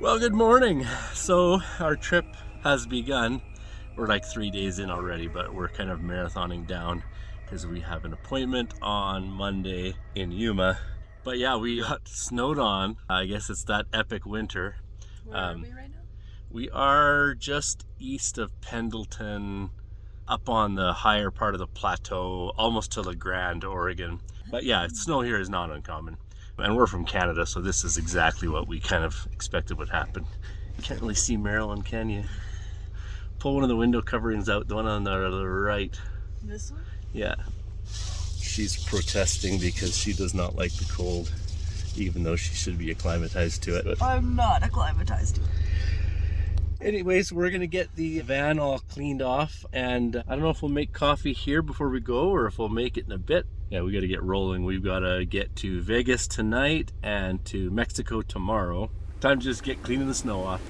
Well, good morning. So our trip has begun. We're like 3 days in already, but we're kind of marathoning down because we have an appointment on Monday in Yuma. But yeah, we got snowed on. I guess it's that epic winter. Where are we right now? We are just east of Pendleton, up on the higher part of the plateau, almost to La Grande, Oregon. But yeah, snow here is not uncommon. And we're from Canada, so this is exactly what we kind of expected would happen. You can't really see Marilyn, can you? Pull one of the window coverings out, the one on the right. This one? Yeah. She's protesting because she does not like the cold, even though she should be acclimatized to it. But I'm not acclimatized to it. anyways, we're gonna get the van all cleaned off, and I don't know if we'll make coffee here before we go or if we'll make it in a bit. Yeah, we gotta get rolling. We've gotta get to Vegas tonight and to Mexico tomorrow. Time to just get cleaning the snow off.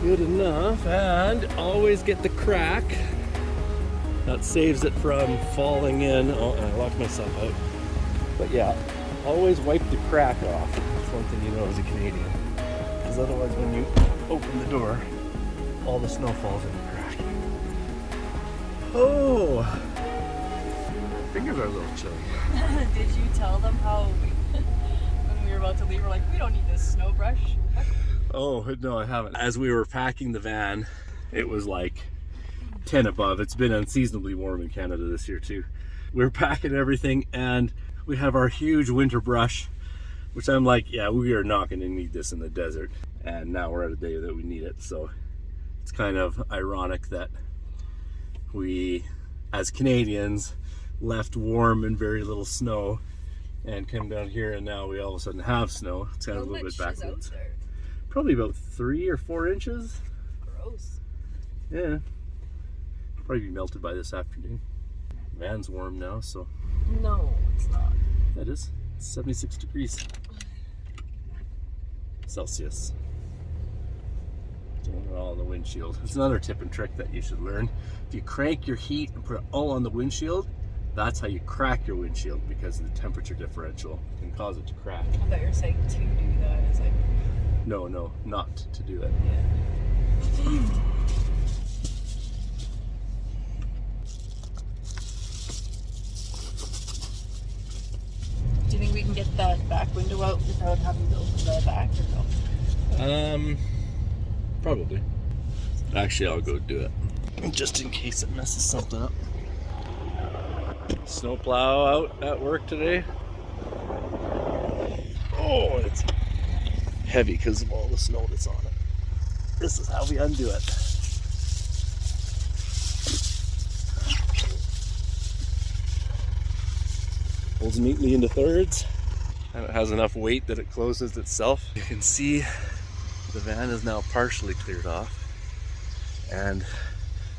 Good enough, and always get the crack. That saves it from falling in. Oh, and I locked myself out. But yeah, always wipe the crack off. That's one thing you know as a Canadian. Because otherwise when you open the door, all the snow falls in the crack. Oh! My fingers are a little chilly. Did you tell them how when we were about to leave, we're like, we don't need this snow brush? Oh, no, I haven't. As we were packing the van, it was like 10 above. It's been unseasonably warm in Canada this year too. We were packing everything and we have our huge winter brush, which I'm like, yeah, we are not going to need this in the desert. And now we're at a day that we need it. So it's kind of ironic that we, as Canadians, left warm and very little snow and came down here and now we all of a sudden have snow. It's kind of a little bit backwards. Probably about 3 or 4 inches. Gross. Yeah. Probably be melted by this afternoon. Van's warm now, so. No, it's not. That is. It's 76 degrees Celsius. Doing it all on the windshield. It's another tip and trick that you should learn. If you crank your heat and put it all on the windshield, that's how you crack your windshield, because the temperature differential can cause it to crack. I thought you were saying to do that. It's like, no, not to do it. yeah. Do you think we can get that back window out without having to open the back or no? Probably. Actually, I'll go do it. Just in case it messes something up. Snowplow out at work today. Oh, it's heavy because of all the snow that's on it. This is how we undo it. Folds neatly into thirds, and it has enough weight that it closes itself. You can see the van is now partially cleared off, and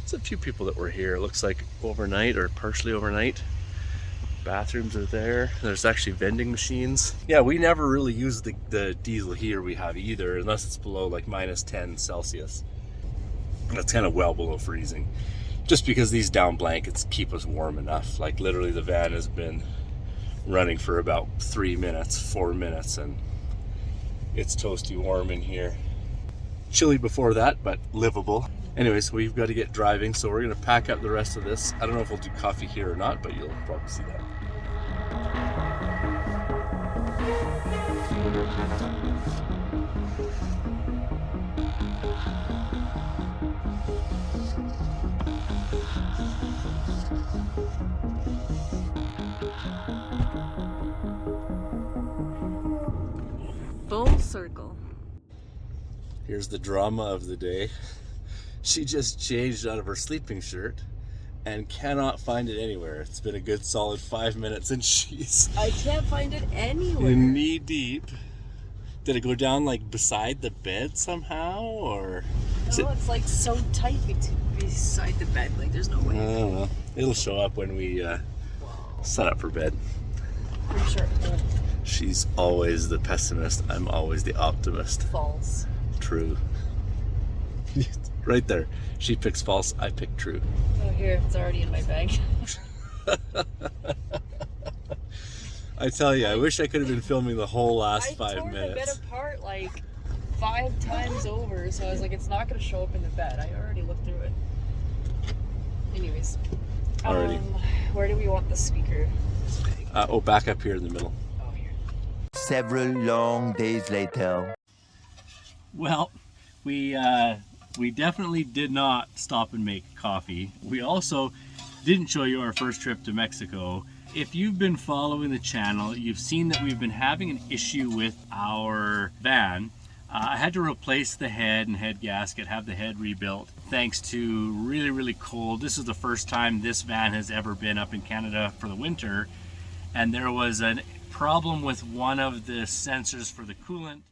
there's a few people that were here. It looks like overnight or partially overnight. Bathrooms are there. There's actually vending machines. Yeah, we never really use the diesel heater we have either, unless it's below like minus 10 Celsius. That's kind of well below freezing. Just because these down blankets keep us warm enough. Like literally the van has been running for about 4 minutes, and it's toasty warm in here. Chilly before that, but livable. Anyways, we've got to get driving, so we're gonna pack up the rest of this. I don't know if we'll do coffee here or not, but you'll probably see that. Full circle. Here's the drama of the day. She just changed out of her sleeping shirt and cannot find it anywhere. It's been a good solid 5 minutes and she's I can't find it anywhere. knee deep. Did it go down like beside the bed somehow, or? No, it's like so tight beside the bed. Like there's no way. I don't know. It'll show up when we set up for bed. Pretty sure it would. She's always the pessimist. I'm always the optimist. False. True. Right there. She picks false, I pick true. Oh, here, it's already in my bag. I tell you, I wish I could have been filming the whole last 5 I tore the bed minutes. apart like 5 times over, so I was like, it's not going to show up in the bed. I already looked through it. Anyways. Alrighty. Where do we want the speaker? Back up here in the middle. Oh, here. Several long days later. Well, we definitely did not stop and make coffee. We also didn't show you our first trip to Mexico. If you've been following the channel, you've seen that we've been having an issue with our van. I had to replace the head and head gasket, have the head rebuilt, thanks to really, really cold. This is the first time this van has ever been up in Canada for the winter, and there was a problem with one of the sensors for the coolant.